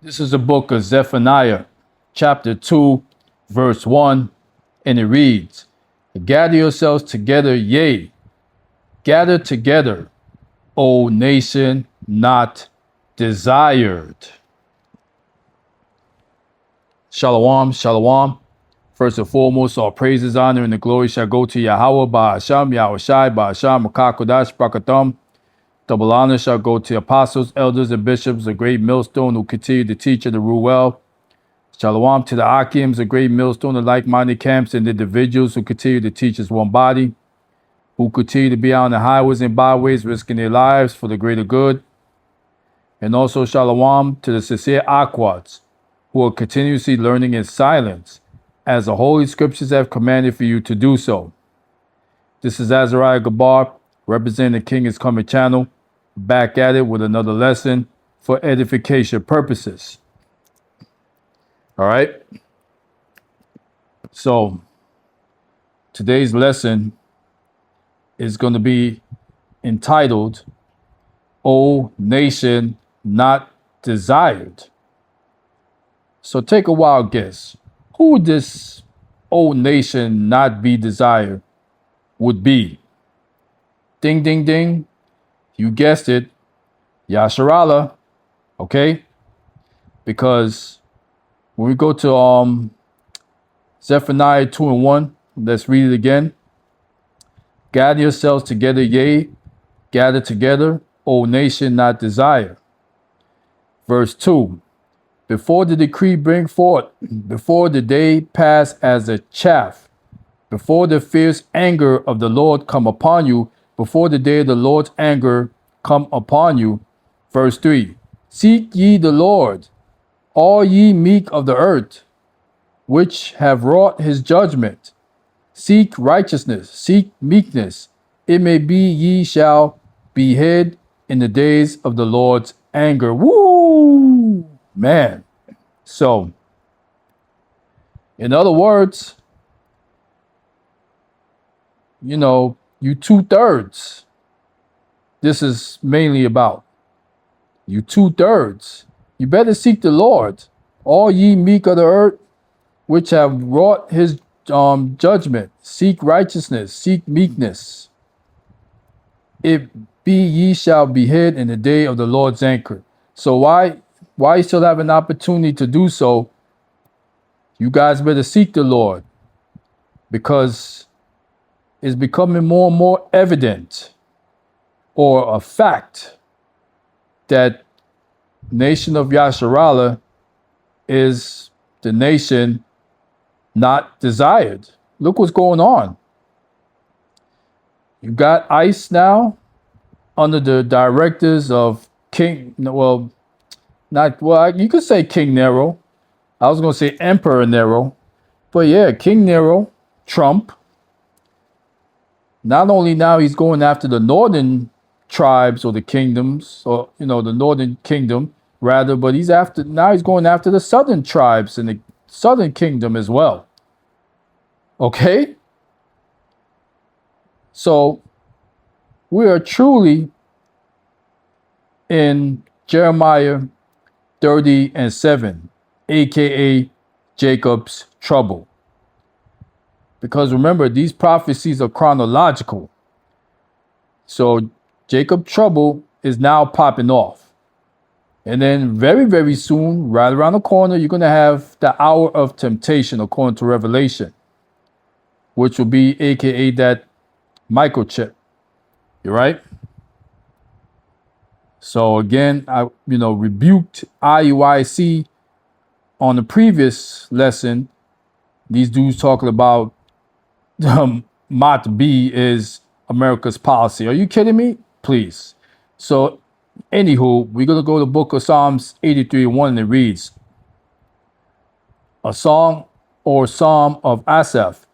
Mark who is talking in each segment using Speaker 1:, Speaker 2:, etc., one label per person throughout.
Speaker 1: This is the book of Zephaniah, chapter 2, verse 1, and it reads, Gather yourselves together, yea, gather together, O nation not desired. Shalom, shalom. First and foremost, all praises, honor, and the glory shall go to Yahweh, Ba'asham, Yahushai, Ba'asham, Makakodash, Brakatham. Double honor shall go to apostles, elders, and bishops, a great millstone who continue to teach and to rule well. Shalom to the Akims, a great millstone of like-minded camps and individuals who continue to teach as one body, who continue to be out on the highways and byways, risking their lives for the greater good. And also shalom to the sincere Akwats, who are continuously learning in silence, as the Holy Scriptures have commanded for you to do so. This is Azariah Gabar, representing the King is Coming channel, back at it with another lesson for edification purposes. All right. So today's lesson is going to be entitled, O Nation Not Desired. So take a wild guess. Who would this O Nation Not Be Desired would be? Ding, ding, ding. You guessed it. Yasharallah. Okay? Because when we go to Zephaniah 2 and 1, let's read it again. Gather yourselves together, yea, gather together, O nation not desired. Verse 2. Before the decree bring forth, before the day pass as a chaff, before the fierce anger of the Lord come upon you, before the day of the Lord's anger come upon you. Verse 3. Seek ye the Lord, all ye meek of the earth, which have wrought his judgment. Seek righteousness, seek meekness. It may be ye shall be hid in the days of the Lord's anger. Woo! Man. So, in other words, you 2/3. This is mainly about. You 2/3. You better seek the Lord, all ye meek of the earth, which have wrought his judgment. Seek righteousness, seek meekness. It be ye shall be hid in the day of the Lord's anger. So why you still have an opportunity to do so? You guys better seek the Lord, because it's becoming more and more evident, or a fact, that nation of Yasharallah is the nation not desired. Look what's going on. You got ICE now under the directives of you could say King Nero. I was going to say Emperor Nero. But yeah, King Nero, Trump. Not only now he's going after the northern tribes or the kingdoms, or the northern kingdom rather, but he's going after the southern tribes and the southern kingdom as well. Okay? So we are truly in Jeremiah 30 and 7, aka Jacob's trouble. Because remember, these prophecies are chronological. So Jacob's trouble is now popping off. And then very, very soon, right around the corner, you're going to have the hour of temptation, according to Revelation, which will be aka that microchip. You're right? So again, I rebuked IUIC on the previous lesson. These dudes talking about Mot B is America's policy. Are you kidding me? Please. So anywho, we're going to go to the book of Psalms 83:1, and it reads, a song or psalm of Asaph.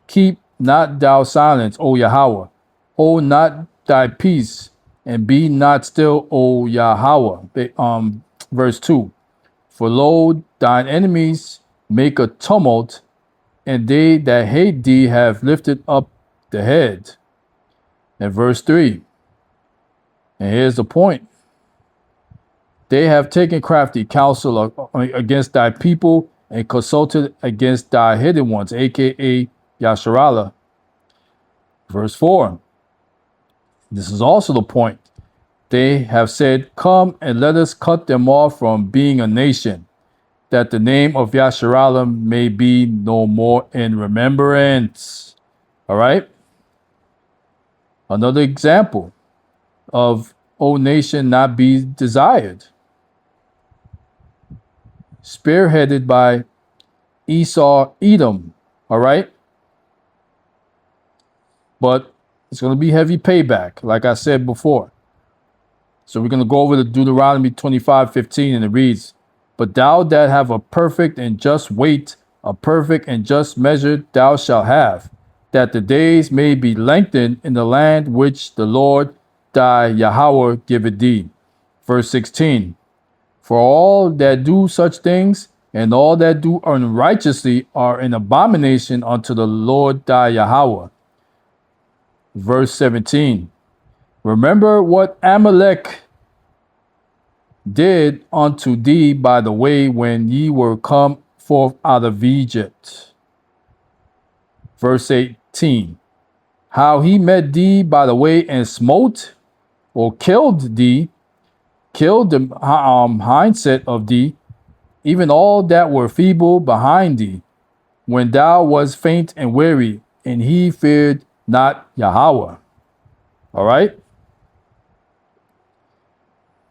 Speaker 1: Keep not thou silence, O Yahweh. Hold not thy peace, and be not still, O Yahweh. Verse 2. For lo, thine enemies make a tumult, and they that hate thee have lifted up the head. And verse 3. And here's the point. They have taken crafty counsel against thy people and consulted against thy hidden ones, aka Yasharallah. Verse 4. This is also the point. They have said, come and let us cut them off from being a nation, that the name of Yasharallah may be no more in remembrance. All right. Another example of, O nation, not be desired. Spearheaded by Esau, Edom. All right. But it's going to be heavy payback, like I said before. So we're going to go over to Deuteronomy 25:15, and it reads, but thou that have a perfect and just weight, a perfect and just measure thou shalt have, that the days may be lengthened in the land which the Lord thy Yahweh giveth thee. Verse 16, for all that do such things and all that do unrighteously are an abomination unto the Lord thy Yahweh. Verse 17, remember what Amalek did unto thee by the way when ye were come forth out of Egypt. Verse 18, how he met thee by the way and smote or killed thee, killed the hindset of thee, even all that were feeble behind thee, when thou was faint and weary, and he feared not Yahweh. All right.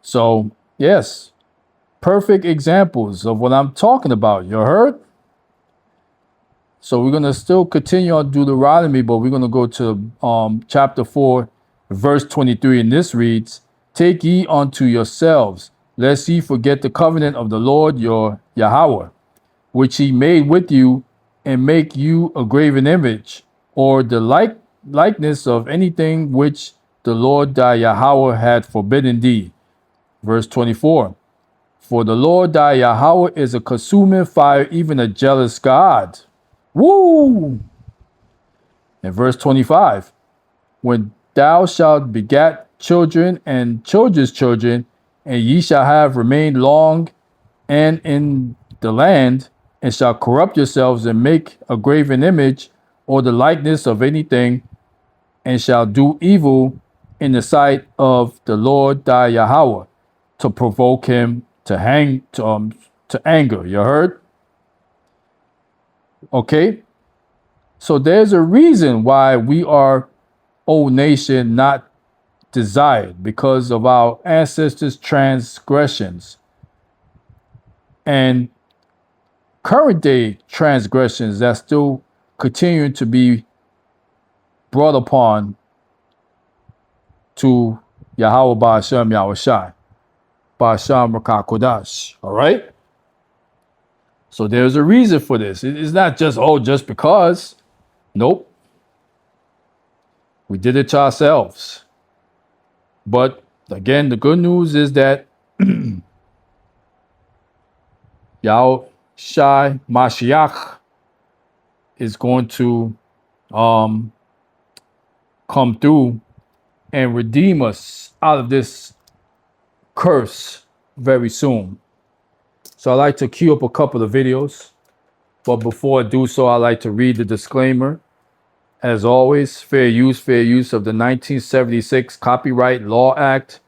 Speaker 1: So, yes, perfect examples of what I'm talking about. You heard? So we're going to still continue on Deuteronomy, but we're going to go to chapter 4, verse 23. And this reads, take ye unto yourselves, lest ye forget the covenant of the Lord your Yahweh, which he made with you, and make you a graven image, or the likeness of anything which the Lord thy Yahweh had forbidden thee. Verse 24, for the Lord thy Yahweh is a consuming fire, even a jealous God. Woo! And verse 25, when thou shalt begat children and children's children, and ye shall have remained long and in the land, and shall corrupt yourselves and make a graven image or the likeness of anything, and shall do evil in the sight of the Lord thy Yahweh, to provoke him to anger. You heard? Okay. So there's a reason why we are, O nation, not desired, because of our ancestors' transgressions and current day transgressions that still continue to be brought upon to Yahweh Ba'ashem Yahushai, Ba'ashem Rakah Kodash. All right? So there's a reason for this. It's not just, just because. Nope. We did it to ourselves. But again, the good news is that Yahushai Mashiach is going to come through and redeem us out of this curse very soon. So I like to queue up a couple of videos. But before I do so, I like to read the disclaimer. As always, fair use of the 1976 Copyright Law Act.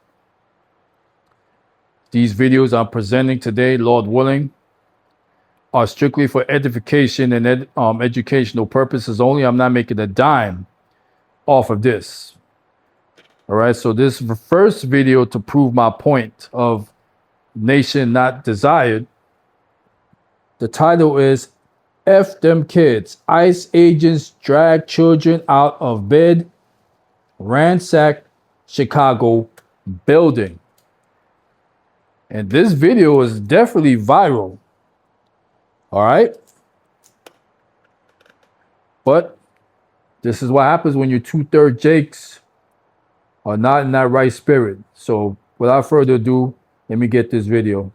Speaker 1: These videos I'm presenting today, Lord willing, are strictly for edification and educational purposes only. I'm not making a dime off of this. All right, so this first video to prove my point of nation not desired. The title is F them kids. ICE agents drag children out of bed, ransack Chicago building. And this video is definitely viral. All right. But this is what happens when your 2/3 Jakes are not in that right spirit. So without further ado, let me get this video.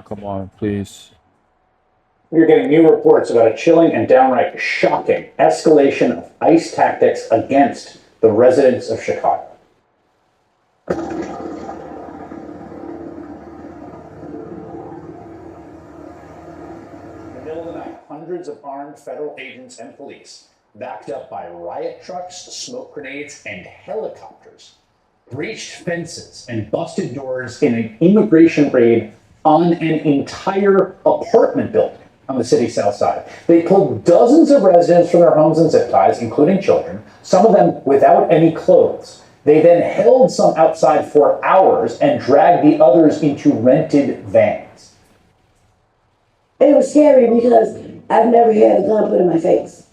Speaker 1: Come on, please.
Speaker 2: We're getting new reports about a chilling and downright shocking escalation of ICE tactics against the residents of Chicago. In the middle of the night, hundreds of armed federal agents and police, backed up by riot trucks, smoke grenades, and helicopters, breached fences and busted doors in an immigration raid on an entire apartment building on the city's south side. They pulled dozens of residents from their homes and zip ties, including children, some of them without any clothes. They then held some outside for hours and dragged the others into rented vans.
Speaker 3: It was scary because I've never had a gun put in my face.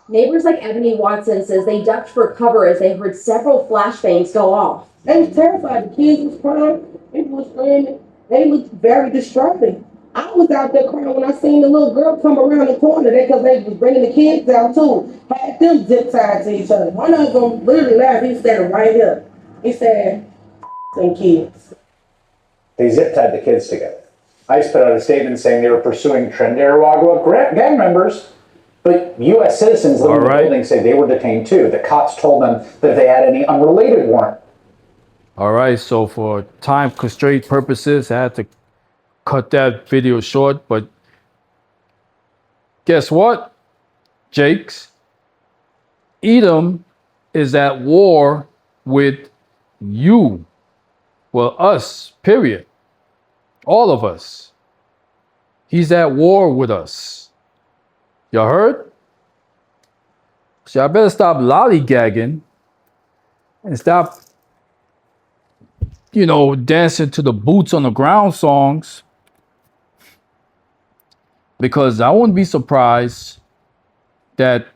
Speaker 4: Neighbors like Ebony Watson says they ducked for cover as they heard several flashbangs go off.
Speaker 3: They was terrified. The kids was crying, people was screaming. They looked very distraught. I was out there crying when I seen the little girl come around the corner because they was bringing the kids out too. Had them zip tied to each other. One of them literally laughed. He said right here. He said, "Them kids."
Speaker 2: They zip tied the kids together. ICE put out a statement saying they were pursuing Trinidad gang members, but U.S. citizens living in the building say they were detained too. The cops told them that if they had any unrelated warrant.
Speaker 1: All right, so for time constraint purposes, I had to cut that video short, but guess what, Jakes? Edom is at war with you. Well, us, period. All of us. He's at war with us. Y'all heard? So I better stop lollygagging and stop, dancing to the boots on the ground songs. Because I wouldn't be surprised that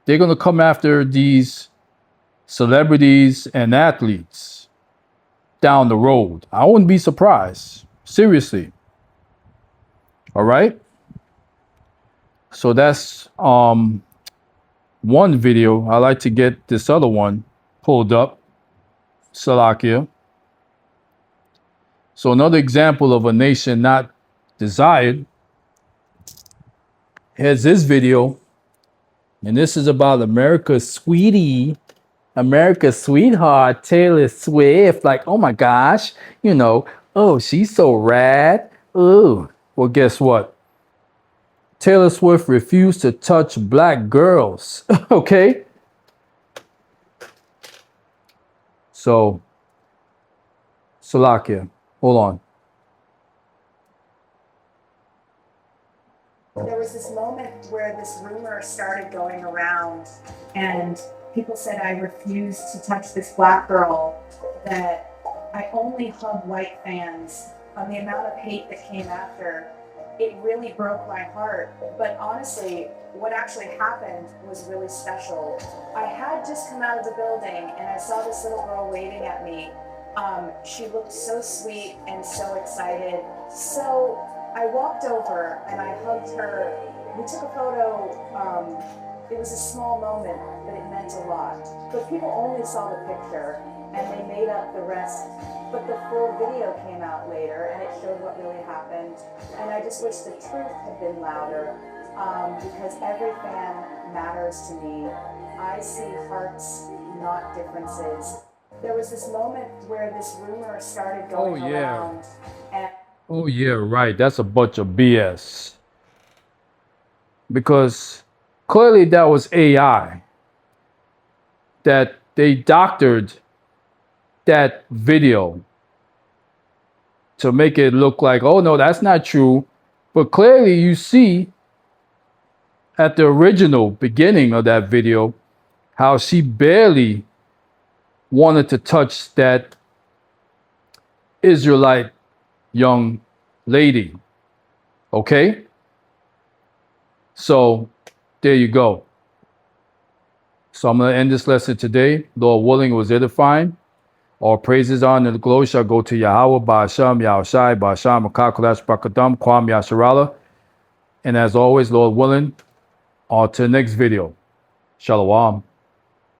Speaker 1: they're going to come after these celebrities and athletes down the road. I wouldn't be surprised. Seriously. All right? So that's one video. I like to get this other one pulled up. Salakia. So another example of a nation not desired. Here's this video. And this is about America's sweetie, America's sweetheart, Taylor Swift. Like, oh my gosh, oh, she's so rad. Ooh. Well, guess what? Taylor Swift refused to touch black girls. Okay? So, Salakia, hold on.
Speaker 5: There was this moment where this rumor started going around and people said I refused to touch this black girl, that I only hug white fans. On the amount of hate that came after, it really broke my heart. But honestly, what actually happened was really special. I had just come out of the building and I saw this little girl waving at me. She looked so sweet and so excited. So I walked over and I hugged her. We took a photo. It was a small moment, but it meant a lot. But people only saw the picture and they made up the rest. But the full video came out later and it showed what really happened. And I just wish the truth had been louder, because every fan matters to me. I see hearts, not differences. There was this moment where this rumor started going around.
Speaker 1: Oh, yeah, right. That's a bunch of BS. Because clearly that was AI. That they doctored that video to make it look like, oh, no, that's not true. But clearly you see at the original beginning of that video how she barely wanted to touch that Israelite young lady. Okay? So there you go. So I'm going to end this lesson today. Lord willing, it was edifying. All praises, honor, and glory shall go to Yahweh, Ba'asham, Yahushai, Ba'asham, Makakulash, Bakadam, Kwam, Yasharala. And as always, Lord willing, on to the next video. Shalom.